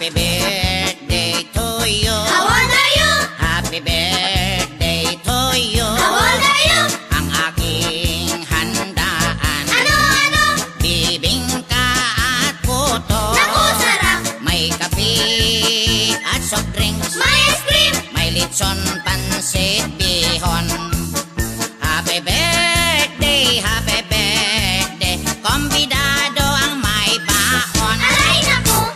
Happy birthday to you. How old are you? Happy birthday to you. How old are you? Ang aking handaan. Ano? Bibingka at puto. Naku, sarap! May kape at soft drinks. May ice cream! May litson, pansit, bihon. Happy birthday, happy birthday. Kombidado ang may baon. Aray, naku!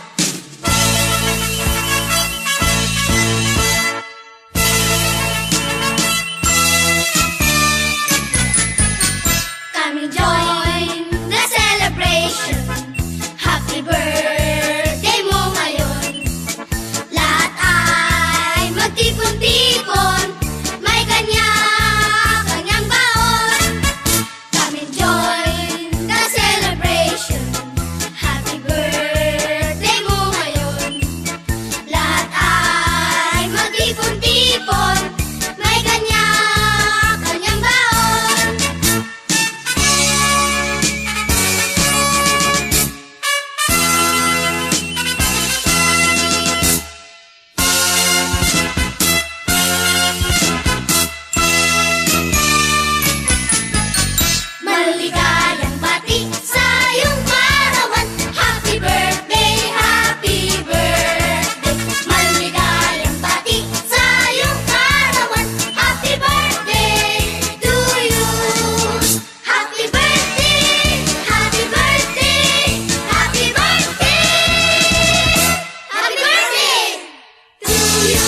Come join the celebration. Happy birthday mo ngayon. Lahat ay magtipon-tipon. May kanya-kanyang baon. Come join the celebration. Happy birthday mo ngayon. Lahat ay magtipon-tipon. May kanya-kanyang baon. Maligayang bati sa iyong kaarawan. Happy birthday, happy birthday. Maligayang bati sa iyong kaarawan. Happy birthday to you. Happy birthday, happy birthday, happy birthday. Happy birthday to you.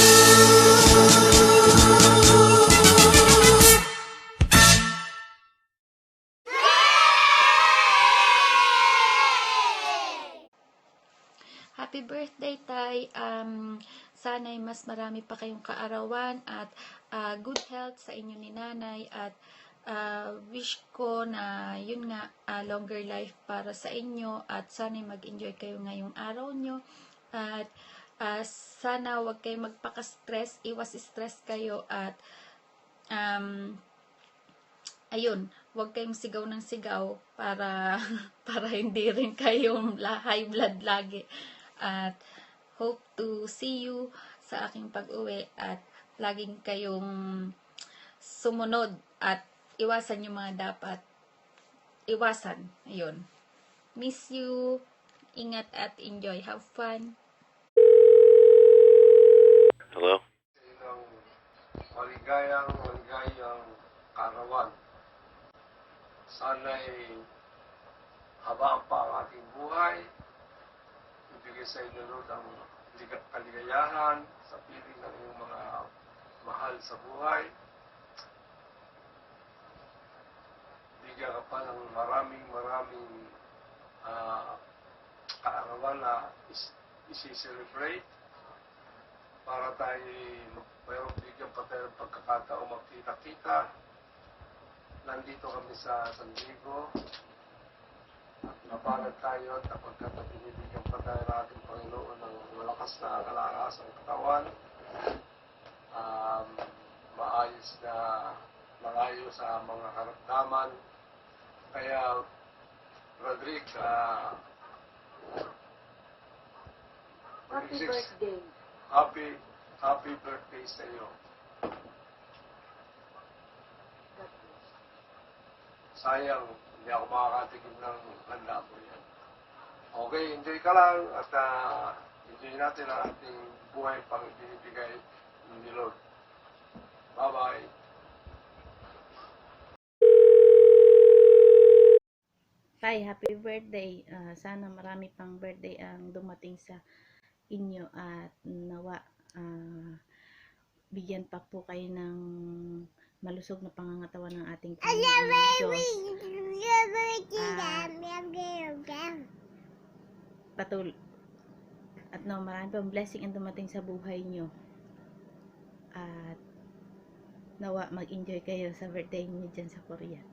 Happy birthday, Tay. Sana'y mas marami pa kayong kaarawan at good health sa inyo ni Nanay at wish ko na yun nga, longer life para sa inyo at sana'y mag-enjoy kayo ngayong araw nyo at sana wag kayo magpaka-stress, iwas stress kayo at ayun, wag kayong sigaw ng sigaw para para hindi rin kayong high blood lagi. At hope to see you sa aking pag-uwi at laging kayong sumunod at iwasan yung mga dapat iwasan. Ayun. Miss you. Ingat at enjoy. Have fun. Hello? ng maligayang karawan. Sana'y habang pa ang ating buhay, ibigay sa inyo Lord ang kaligayahan sa piling ng iyong mga mahal sa buhay. Bigyan ka pa ng maraming kaarawan na isi-celebrate para tayo mayroong bigyan pa tayo ng pagkakataong magkita-kita. Nandito kami sa San Diego at napalad tayo at kapagkat binibigyan pa tayo ng ating Panginoon ng malakas na kalakas ng katawan, maayos na malayo sa mga karamdaman. Kaya Rodrick, Happy birthday. Happy birthday sa iyo. Sayang, hindi ako makakatigil ng handa ko yan. Okay, enjoy ka lang at enjoy natin ang ating buhay pang ibinibigay ni Lord. Bye-bye. Tay, happy birthday. Sana marami pang birthday ang dumating sa inyo at nawa bigyan pa po kayo ng malusog na pangangatawan ng ating Panginoon Diyos. At marami pang blessing ang dumating sa buhay nyo. At nawa mag-enjoy kayo sa birthday niyo dyan sa Korea.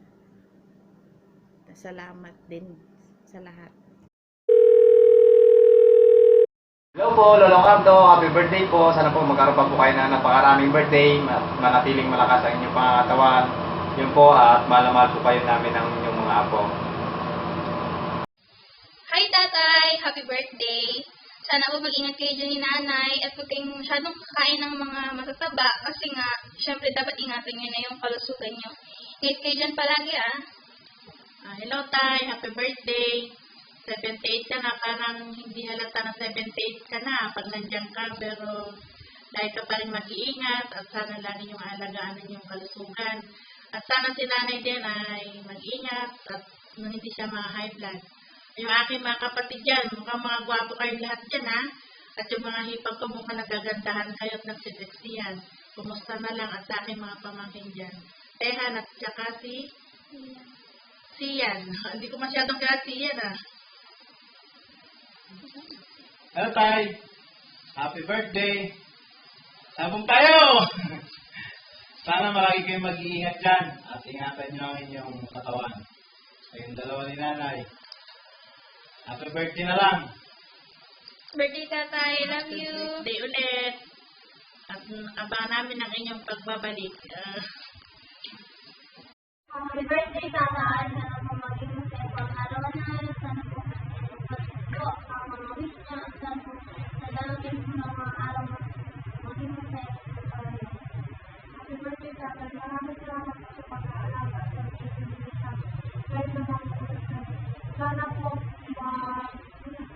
Salamat din sa lahat. Hello po, Lolo Cardo. Happy birthday po. Sana po magkaroon pa po kayo na napakaraming birthday. Manatiling malakas ang inyong pangatawan. Yun po, at mahal na mahal po kayo namin ng inyong mga apo. Hi, Tatay! Happy birthday! Sana po mag-ingat kayo dyan ni nanay at huwag kayong masyadong kakain ng mga matataba kasi nga, syempre dapat ingatan nyo na yung kalusugan nyo. Ingat kayo dyan palagi Hello, Tay. Happy birthday. 78 ka na. Parang hindi halata na 78 ka na pag nandiyan ka. Pero dahil ka pa rin mag-iingat at sana lagi yung alagaan yung kalusugan. At sana si nanay din ay mag-ingat at hindi siya ma-high blood. Yung aking mga kapatid dyan, mukhang mga gwapo kayong lahat dyan ha. At yung mga hipag ko mukhang nagagandahan kayo at nagsiseksiyan. Kumusta na lang at sa aking mga pamangkin dyan. Tehan at saka si Sian. Hindi ko masyadong kaya Sian Hello, Tay. Happy birthday. Sabong tayo! Sana marami kayong mag-iingat dyan at ingatan nyo ang inyong katawan. Kayong dalawa ni nanay. Happy birthday na lang. Birthday tatay, love you! birthday ulit. At abangan namin ang inyong pagbabalik. Happy birthday, tatay. Sana po maging masaya po ang araw na yun. Sana po po ang mga wish niya. Sana po nadalatin po ng mga araw na maging masaya po sa kanya. Happy birthday, tatay. Maraming salamat po sa pag-aalaga at sa pag-ibigay. Kahit naman po sana po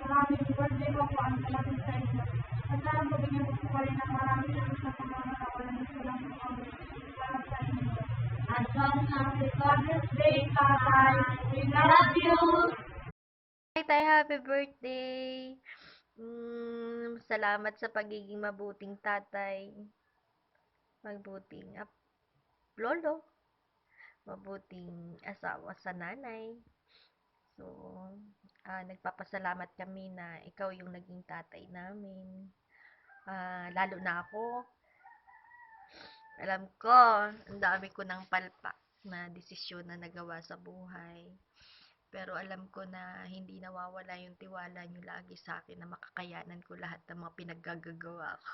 maraming birthday po ang salamat sa inyo. At sana po bigyan po pa rin ng maraming sa mga kawalan ng salamat po salamat sa inyo. Advance happy Father's Day, Tatay. We love you. Hi, Tay. Happy birthday. Salamat sa pagiging mabuting tatay. Mabuting lolo. Mabuting asawa sa nanay. So, nagpapasalamat kami na ikaw yung naging tatay namin. Lalo na ako. Alam ko, ang dami ko ng palpak na desisyon na nagawa sa buhay. Pero alam ko na hindi nawawala yung tiwala nyo lagi sa akin na makakayanan ko lahat ng mga pinaggagawa ko.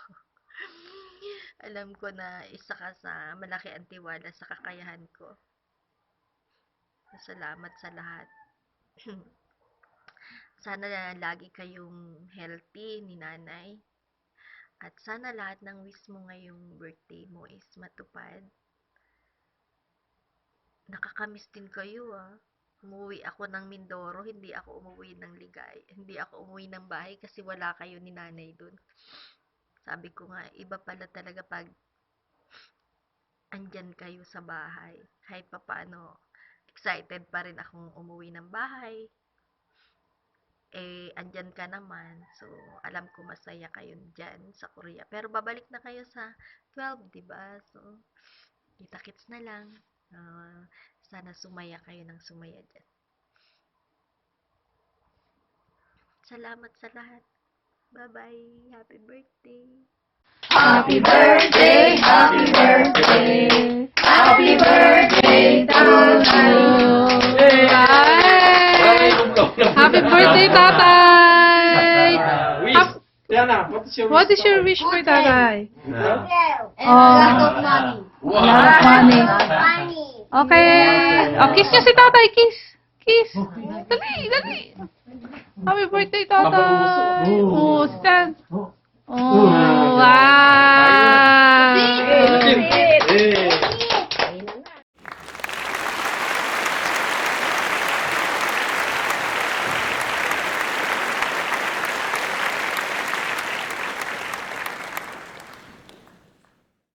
Alam ko na isa ka sa malaki ang tiwala sa kakayahan ko. Salamat sa lahat. Sana lagi kayong healthy ni nanay. At sana lahat ng wish mo ngayong birthday mo is matupad. Nakakamiss din kayo Umuwi ako ng Mindoro, hindi ako umuwi ng Ligay. Hindi ako umuwi ng bahay kasi wala kayo ni nanay dun. Sabi ko nga, iba pala talaga pag andyan kayo sa bahay. Kahit pa paano, excited pa rin akong umuwi ng bahay. Andyan ka naman. So, alam ko masaya kayo dyan sa Korea. Pero babalik na kayo sa 12, diba? So, kita-kits na lang. Sana sumaya kayo ng sumaya dyan. Salamat sa lahat. Bye-bye. Happy birthday. Happy birthday, happy birthday, happy birthday to you. Happy birthday, Tatay! Diana, What is your wish for Tatay? Lot of money. Lot of money. Money. Okay. Kiss niyo si Tatay. Kiss. Kiss. Dali, dali. Happy birthday, Tatay. stand. Oh, wow.